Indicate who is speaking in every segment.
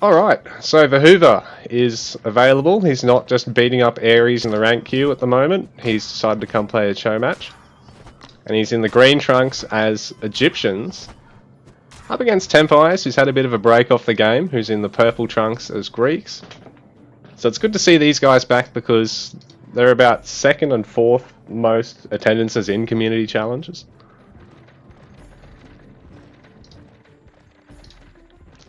Speaker 1: Alright, so the Hoover is available. He's not just beating up Ares in the rank queue at the moment. He's decided to come play a show match. And he's in the green trunks as Egyptians. Up against Tempeyes, who's had a bit of a break off the game, who's in the purple trunks as Greeks. So it's good to see these guys back because they're about second and fourth most attendances in community challenges.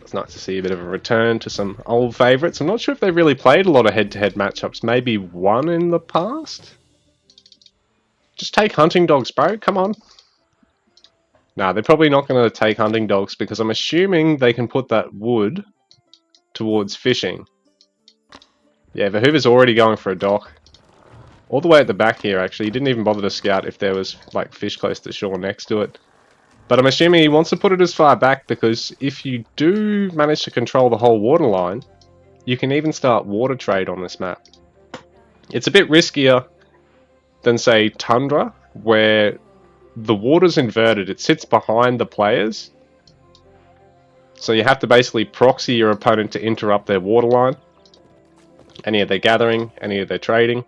Speaker 1: It's nice to see a bit of a return to some old favourites. I'm not sure if they've really played a lot of head-to-head matchups. Maybe one in the past? Just take hunting dogs, bro. Come on. Nah, they're probably not going to take hunting dogs because I'm assuming they can put that wood towards fishing. Yeah, Verhoover's already going for a dock. All the way at the back here, actually. He didn't even bother to scout if there was like fish close to shore next to it. But I'm assuming he wants to put it as far back because if you do manage to control the whole waterline, you can even start water trade on this map. It's a bit riskier than, say, Tundra, where the water's inverted. It sits behind the players. So you have to basically proxy your opponent to interrupt their waterline. Any of their gathering, any of their trading.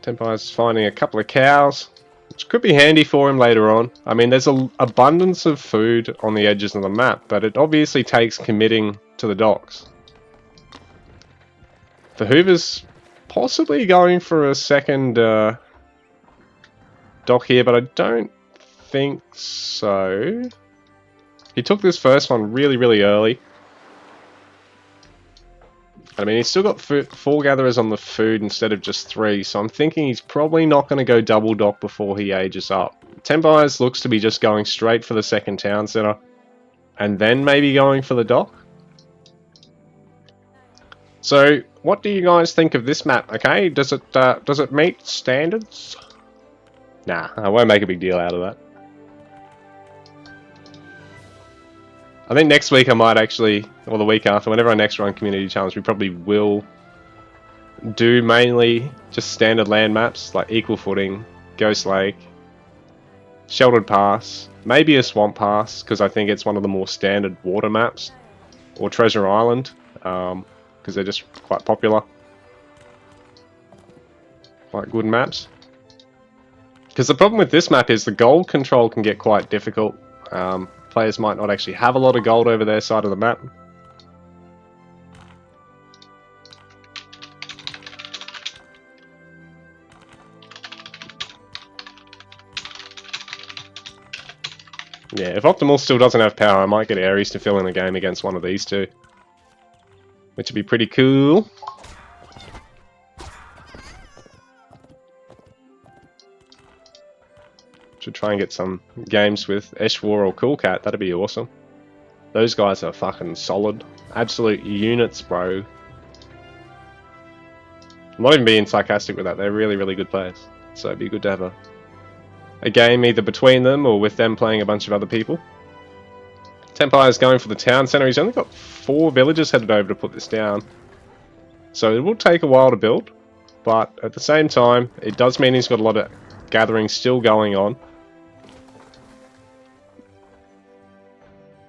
Speaker 1: Tempeyes is finding a couple of cows, which could be handy for him later on. I mean, there's an abundance of food on the edges of the map, but it obviously takes committing to the docks. Verhoover's possibly going for a second dock here, but I don't think so. He took this first one really, really early. I mean, he's still got 4 gatherers on the food instead of just 3, so I'm thinking he's probably not going to go double dock before he ages up. Tempeyes looks to be just going straight for the second town center, and then maybe going for the dock. So, what do you guys think of this map? Okay, does it meet standards? Nah, I won't make a big deal out of that. I think next week I might actually, or the week after, whenever I next run Community Challenge, we probably will do mainly just standard land maps, like Equal Footing, Ghost Lake, Sheltered Pass, maybe a Swamp Pass, because I think it's one of the more standard water maps, or Treasure Island, because they're just quite popular. Quite good maps. Because the problem with this map is the gold control can get quite difficult. Players might not actually have a lot of gold over their side of the map. Yeah, if Optimal still doesn't have power, I might get Ares to fill in a game against one of these two. Which would be pretty cool. Should try and get some games with Eshwar or Coolcat, that'd be awesome. Those guys are fucking solid. Absolute units, bro. I'm not even being sarcastic with that, they're really, really good players. So it'd be good to have a game either between them or with them playing a bunch of other people. Tempeyes is going for the town centre. He's only got 4 villagers headed over to put this down. So it will take a while to build, but at the same time, it does mean he's got a lot of gathering still going on.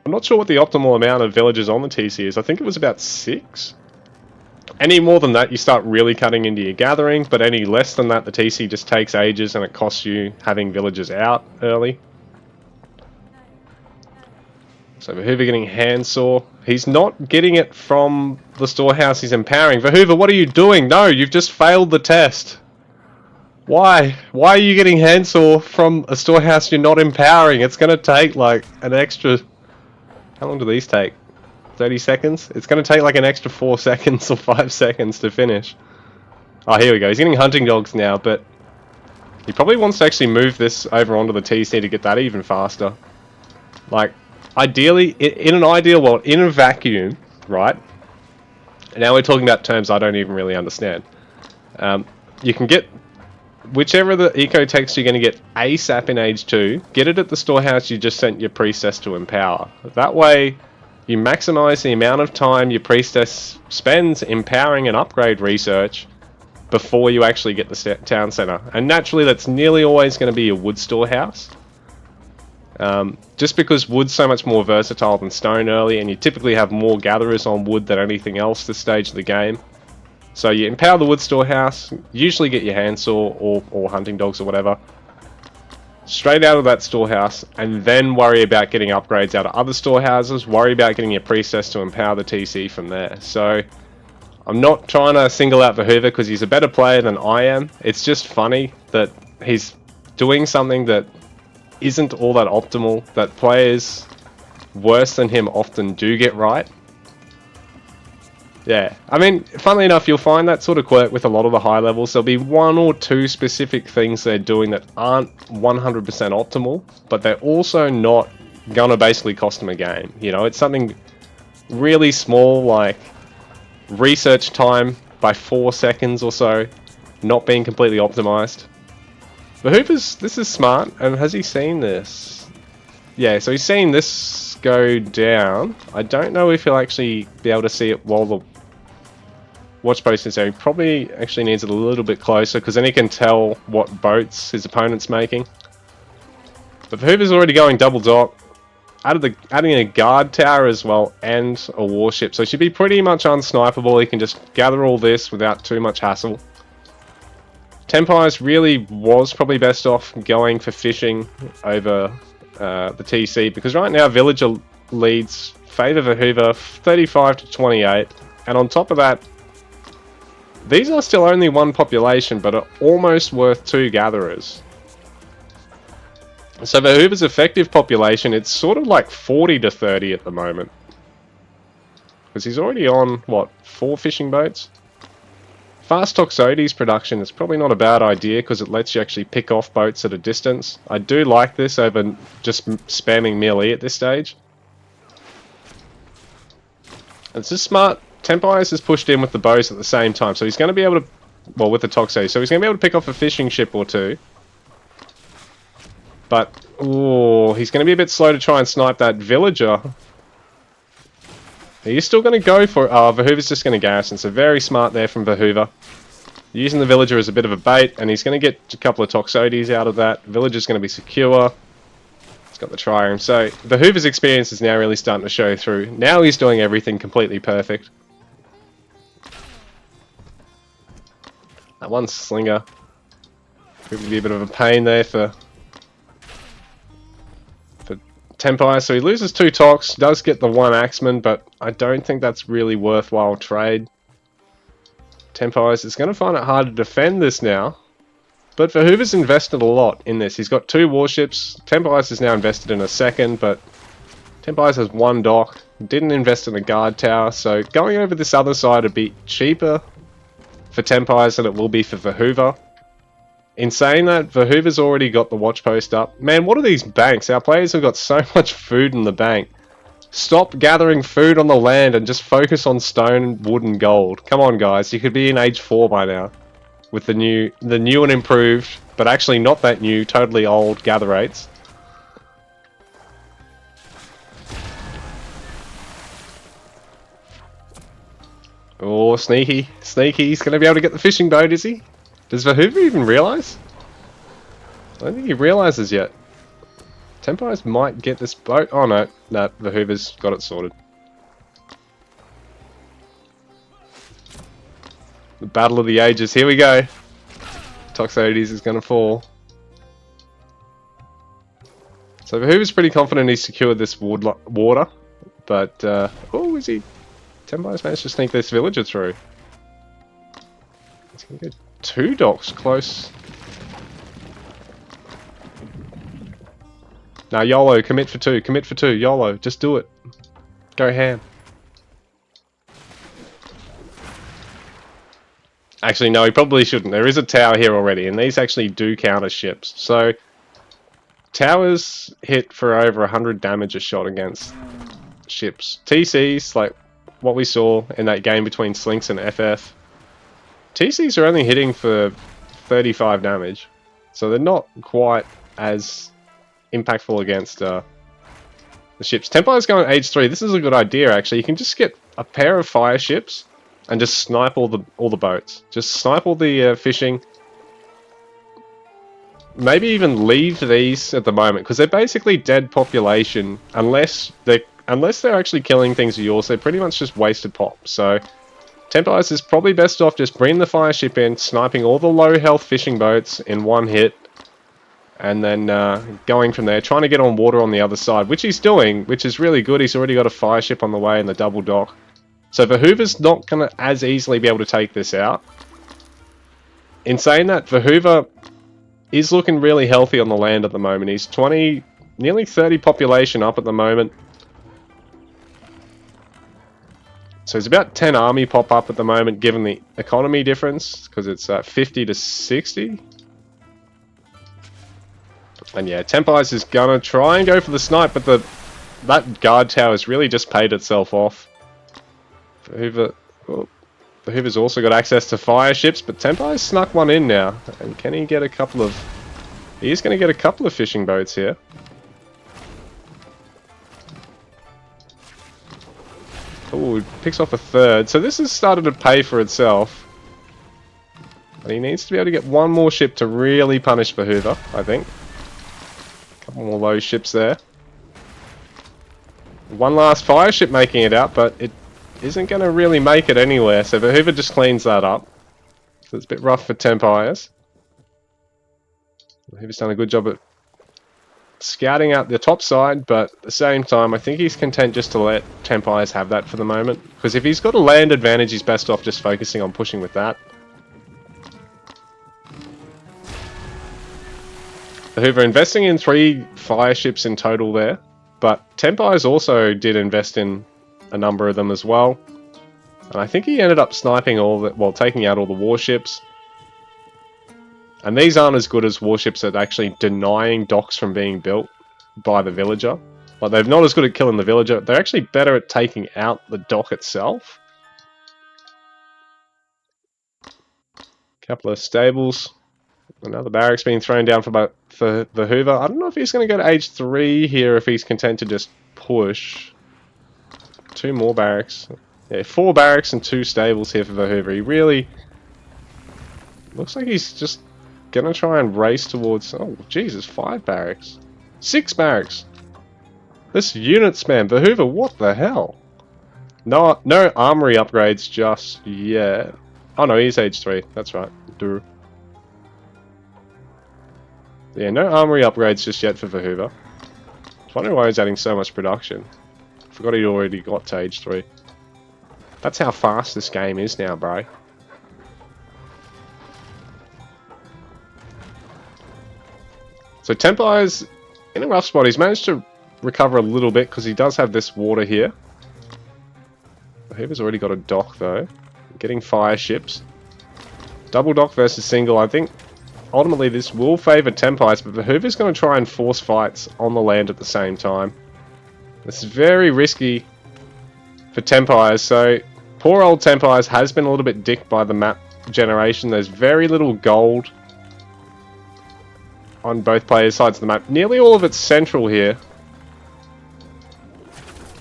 Speaker 1: I'm not sure what the optimal amount of villagers on the TC is. I think it was about 6. Any more than that, you start really cutting into your gathering, but any less than that, the TC just takes ages and it costs you having villagers out early. So Verhoover getting handsaw. He's not getting it from the storehouse he's empowering. Verhoover, what are you doing? No, you've just failed the test. Why? Why are you getting handsaw from a storehouse you're not empowering? It's going to take like an extra... How long do these take? 30 seconds? It's going to take like an extra 4 seconds or 5 seconds to finish. Oh, here we go. He's getting hunting dogs now, but he probably wants to actually move this over onto the TC to get that even faster. Like, ideally, in an ideal world, in a vacuum, right? And now we're talking about terms I don't even really understand. You can get whichever the eco text you're going to get ASAP in Age 2, get it at the storehouse you just sent your priestess to empower. That way, you maximize the amount of time your priestess spends empowering and upgrade research before you actually get the town center. And naturally, that's nearly always going to be a wood storehouse. Just because wood's so much more versatile than stone early, and you typically have more gatherers on wood than anything else this stage of the game. So you empower the wood storehouse, usually get your handsaw or hunting dogs or whatever, straight out of that storehouse, and then worry about getting upgrades out of other storehouses, worry about getting your priestess to empower the TC from there. So I'm not trying to single out Vahuva because he's a better player than I am. It's just funny that he's doing something that isn't all that optimal, that players worse than him often do get right. Yeah, I mean, funnily enough, you'll find that sort of quirk with a lot of the high levels. There'll be one or two specific things they're doing that aren't 100% optimal, but they're also not gonna basically cost them a game. You know, it's something really small, like research time by 4 seconds or so, not being completely optimized. But this is smart, and has he seen this? Yeah, so he's seen this go down. I don't know if he'll actually be able to see it while the watch post is there. He probably actually needs it a little bit closer, because then he can tell what boats his opponent's making. But Vahuva's already going double dock, adding a guard tower as well, and a warship. So he should be pretty much unsnipeable. He can just gather all this without too much hassle. Tempires really was probably best off going for fishing over the TC, because right now Villager leads favour Vahuva 35 to 28, and on top of that, these are still only one population, but are almost worth 2 gatherers. So Vahuva's effective population, it's sort of like 40 to 30 at the moment, because he's already on, what, 4 fishing boats? Fast Toxotes production is probably not a bad idea, because it lets you actually pick off boats at a distance. I do like this over just spamming melee at this stage. It's just smart. Tempires is pushed in with the bows at the same time, so he's going to be able to, well, with the Toxotes, so he's going to be able to pick off a fishing ship or two. But, ooh, he's going to be a bit slow to try and snipe that villager. Are you still going to go for it? Oh, Vahuva's just going to garrison, so very smart there from Vahuva. Using the villager as a bit of a bait, and he's going to get a couple of Toxotes out of that. Villager's going to be secure. He's got the trireme. So, Vahuva's experience is now really starting to show through. Now he's doing everything completely perfect. That one slinger could be a bit of a pain there for Tempire. So he loses 2 Tox, does get the 1 Axeman, but I don't think that's really worthwhile trade. Tempires is going to find it hard to defend this now, but Vahuva's invested a lot in this. He's got 2 warships. Tempires is now invested in a second, but Tempires has 1 dock, didn't invest in a guard tower, so going over this other side would be cheaper for Tempires than it will be for Vahuva. In saying that, Vahuva's already got the watch post up. Man, what are these banks? Our players have got so much food in the bank. Stop gathering food on the land and just focus on stone, wood, and gold. Come on, guys. You could be in Age 4 by now. With the new and improved, but actually not that new, totally old gather rates. Oh, sneaky. Sneaky. He's going to be able to get the fishing boat, is he? Does Vahuva even realise? I don't think he realises yet. Tempires might get this boat. Oh no, no, Vahuva's got it sorted. The Battle of the Ages, here we go. Toxotes is going to fall. So Vahuva's pretty confident he's secured this water. But, oh, is he? Tempires managed to sneak this villager through. He's going to go 2 docks close. Now YOLO, commit for 2, commit for 2, YOLO, just do it. Go ham. Actually, no, he probably shouldn't. There is a tower here already, and these actually do count as ships. So, towers hit for over 100 damage a shot against ships. TCs, like what we saw in that game between Slinks and FF, TCs are only hitting for 35 damage. So they're not quite as impactful against the ships. Tempire's going Age 3. This is a good idea, actually. You can just get a pair of fire ships and just snipe all the boats. Just snipe all the fishing. maybe even leave these at the moment, because they're basically dead population unless they're actually killing things with yours. They're pretty much just wasted pop. So Templiers is probably best off just bringing the fire ship in, sniping all the low health fishing boats in one hit, and then going from there, trying to get on water on the other side, which he's doing, which is really good. He's already got a fire ship on the way in the double dock. So Verhoover's not going to as easily be able to take this out. In saying that, Verhoover is looking really healthy on the land at the moment. He's 20, nearly 30 population up at the moment. So it's about 10 army pop up at the moment, given the economy difference, because it's 50 to 60. And yeah, Templiers is gonna try and go for the snipe, but that guard tower's really just paid itself off. Verhoover's also got access to fire ships, but Templiers snuck one in now. And can he get a couple of... He is going to get a couple of fishing boats here. Oh, he picks off a third. So this has started to pay for itself. And he needs to be able to get one more ship to really punish Verhoover, I think. A couple more low ships there. One last fire ship making it out, but it isn't going to really make it anywhere. So Verhoover just cleans that up. So it's a bit rough for Templiers. Verhoover's done a good job at scouting out the top side, but at the same time, I think he's content just to let Templiers have that for the moment. Because if he's got a land advantage, he's best off just focusing on pushing with that. Verhoover investing in 3 fire ships in total there, but Templiers also did invest in a number of them as well. And I think he ended up sniping all the, well, taking out all the warships. And these aren't as good as warships at actually denying docks from being built by the villager. Like, they're not as good at killing the villager. They're actually better at taking out the dock itself. Couple of stables. Another barracks being thrown down for Verhoover. I don't know if he's going to go to age 3 here, if he's content to just push. 2 more barracks. Yeah, 4 barracks and 2 stables here for Verhoover. He really... looks like he's just going to try and race towards... oh, Jesus, 5 barracks. 6 barracks! This unit spam, Verhoover, what the hell? No armory upgrades just yet. Oh no, he's age 3, that's right. Duh. Yeah, no armory upgrades just yet for Verhoover. I was wondering why he's adding so much production. Forgot he already got to age 3. That's how fast this game is now, bro. So Templiers in a rough spot. He's managed to recover a little bit because he does have this water here. Verhoover's already got a dock though. Getting fire ships. Double dock versus single. I think ultimately this will favour Templiers, but Verhoover's going to try and force fights on the land at the same time. This is very risky for Templiers. So poor old Templiers has been a little bit dicked by the map generation. There's very little gold on both players' sides of the map. Nearly all of it's central here.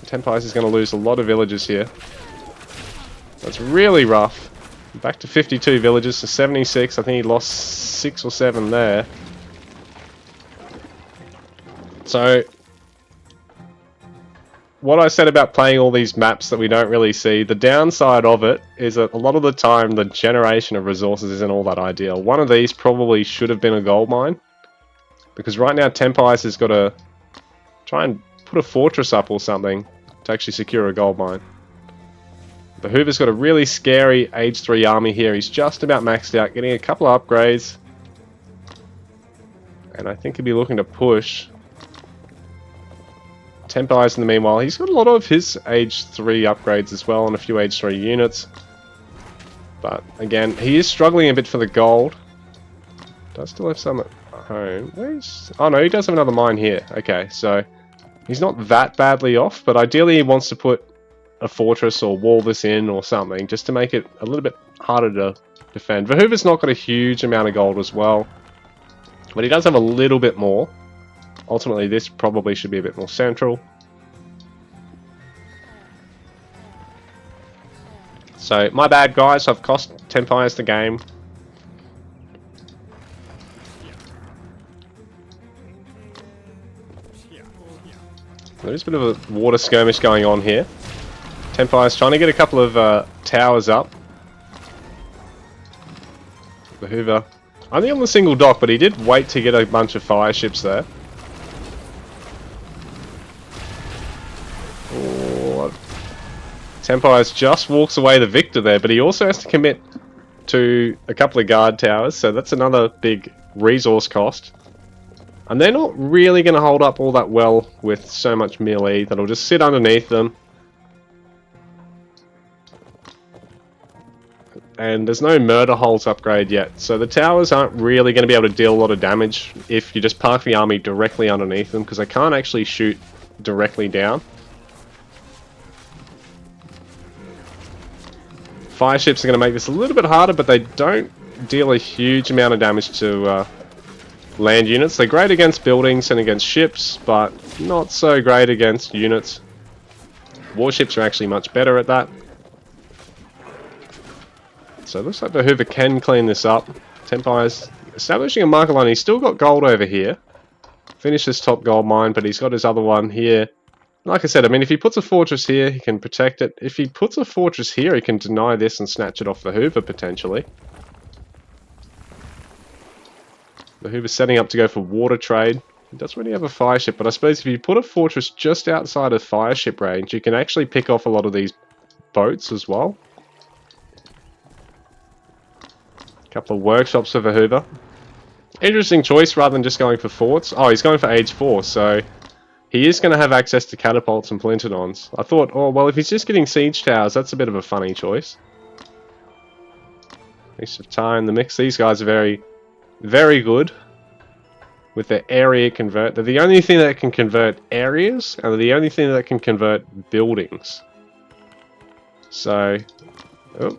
Speaker 1: Templiers is going to lose a lot of villages here. That's really rough. Back to 52 villages to 76. I think he lost 6 or 7 there. So what I said about playing all these maps that we don't really see, the downside of it is that a lot of the time the generation of resources isn't all that ideal. One of these probably should have been a gold mine. Because right now Templiers has got to try and put a fortress up or something to actually secure a gold mine. Verhoover's got a really scary age 3 army here. He's just about maxed out, getting a couple of upgrades. And I think he'll be looking to push. Templiers in the meanwhile, he's got a lot of his age 3 upgrades as well and a few age 3 units. But again, he is struggling a bit for the gold. Does still have some at home. Where's... oh no, he does have another mine here. Okay, so he's not that badly off, but ideally he wants to put a fortress or wall this in or something just to make it a little bit harder to defend. Verhoover's not got a huge amount of gold as well, but he does have a little bit more. Ultimately, this probably should be a bit more central. So, my bad guys, I've cost Templiers the game. There's a bit of a water skirmish going on here. Tempire's trying to get a couple of towers up. The Hoover only on the single dock, but he did wait to get a bunch of fire ships there. Oh, Tempire's just walks away the victor there, but he also has to commit to a couple of guard towers, so that's another big resource cost. And they're not really going to hold up all that well with so much melee that'll just sit underneath them. And there's no murder holes upgrade yet, so the towers aren't really going to be able to deal a lot of damage if you just park the army directly underneath them, because they can't actually shoot directly down. Fire ships are going to make this a little bit harder, but they don't deal a huge amount of damage to land units. They're great against buildings and against ships, but not so great against units. Warships are actually much better at that. So it looks like the Hoover can clean this up. Tempire's establishing a marker line. He's still got gold over here. Finished this top gold mine, but he's got his other one here. Like I said, I mean, if he puts a fortress here, he can protect it. If he puts a fortress here, he can deny this and snatch it off the Hoover, potentially. The Hoover's setting up to go for water trade. He doesn't really have a fire ship, but I suppose if you put a fortress just outside of fire ship range, you can actually pick off a lot of these boats as well. Couple of workshops for the Hoover. Interesting choice rather than just going for forts. Oh, he's going for age 4, so he is going to have access to catapults and plintodons. I thought, oh, well, if he's just getting siege towers, that's a bit of a funny choice. East of Tyre in the mix. These guys are very, very good with their area convert. They're the only thing that can convert areas, and they're the only thing that can convert buildings. So, oh,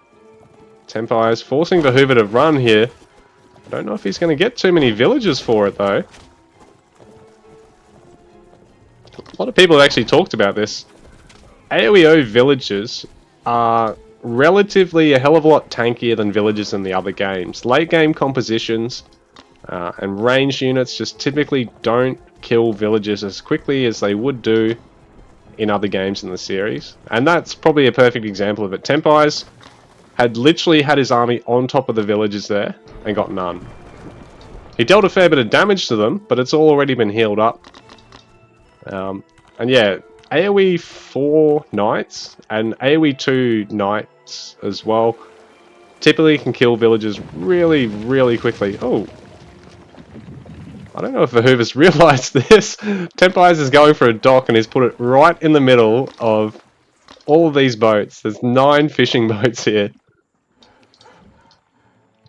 Speaker 1: Tempire's forcing the Hoover to run here. I don't know if he's going to get too many villagers for it, though. A lot of people have actually talked about this. AoEO villages are relatively a hell of a lot tankier than villages in the other games. Late game compositions and range units just typically don't kill villages as quickly as they would do in other games in the series. And that's probably a perfect example of it. Tempire's had literally had his army on top of the villages there and got none. He dealt a fair bit of damage to them, but it's all already been healed up. And yeah, AoE 4 knights and AoE 2 knights as well typically can kill villages really, really quickly. Oh, I don't know if the Hoover's realised this. Tempire's is going for a dock and he's put it right in the middle of all of these boats. There's 9 fishing boats here.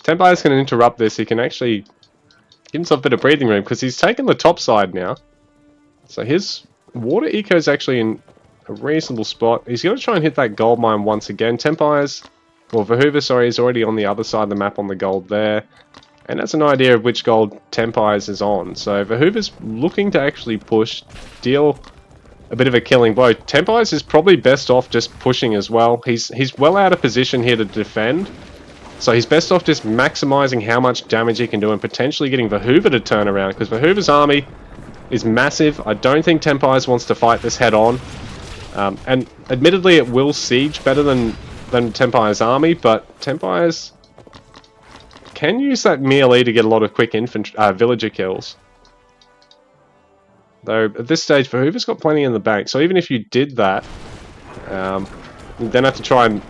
Speaker 1: Tempire's going to interrupt this. He can actually give himself a bit of breathing room because he's taken the top side now. So his water eco is actually in a reasonable spot. He's going to try and hit that gold mine once again. Tempire's, well, Hoover, sorry, is already on the other side of the map on the gold there. And that's an idea of which gold Tempire's is on. So Hoover's looking to actually push, deal a bit of a killing blow. Tempire's is probably best off just pushing as well. He's well out of position here to defend. So he's best off just maximizing how much damage he can do and potentially getting the Hoover to turn around, because the Hoover's army is massive. I don't think Tempire's wants to fight this head on. And admittedly it will siege better than Tempire's army, but Tempire's can use that melee to get a lot of quick infantry, villager kills. Though at this stage, Hoover's got plenty in the bank, so even if you did that, you then have to try and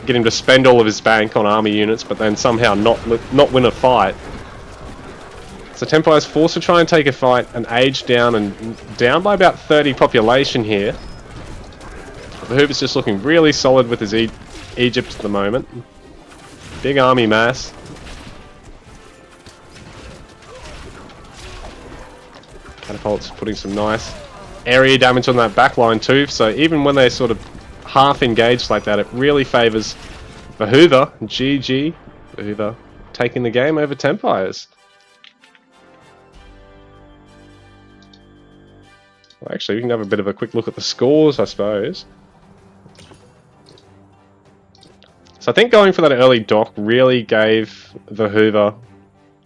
Speaker 1: get him to spend all of his bank on army units, but then somehow not win a fight. So Tempire's forced to try and take a fight and age down, and down by about 30 population here. The Hoover's just looking really solid with his Egypt at the moment. Big army mass. Catapult's putting some nice area damage on that backline too, so even when they're sort of half engaged like that, it really favours the Hoover. GG, the Hoover taking the game over Tempire's. Well, actually, we can have a bit of a quick look at the scores, I suppose. So I think going for that early dock really gave the Hoover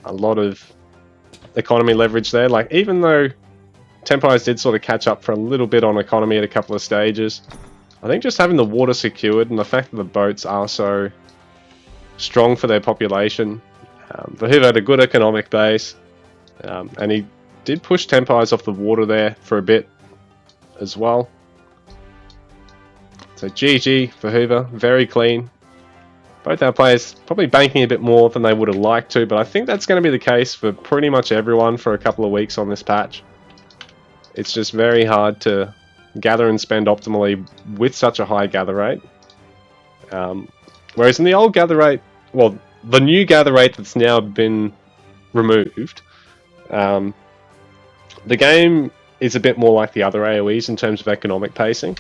Speaker 1: a lot of economy leverage there. Like, even though Tempires did sort of catch up for a little bit on economy at a couple of stages. I think just having the water secured and the fact that the boats are so strong for their population. Vahuva had a good economic base, and he did push Tempires off the water there for a bit as well. So GG Vahuva, very clean. Both our players probably banking a bit more than they would have liked to, but I think that's going to be the case for pretty much everyone for a couple of weeks on this patch. It's just very hard to gather and spend optimally with such a high gather rate. Whereas in the old gather rate, well, the new gather rate that's now been removed, the game is a bit more like the other AoEs in terms of economic pacing.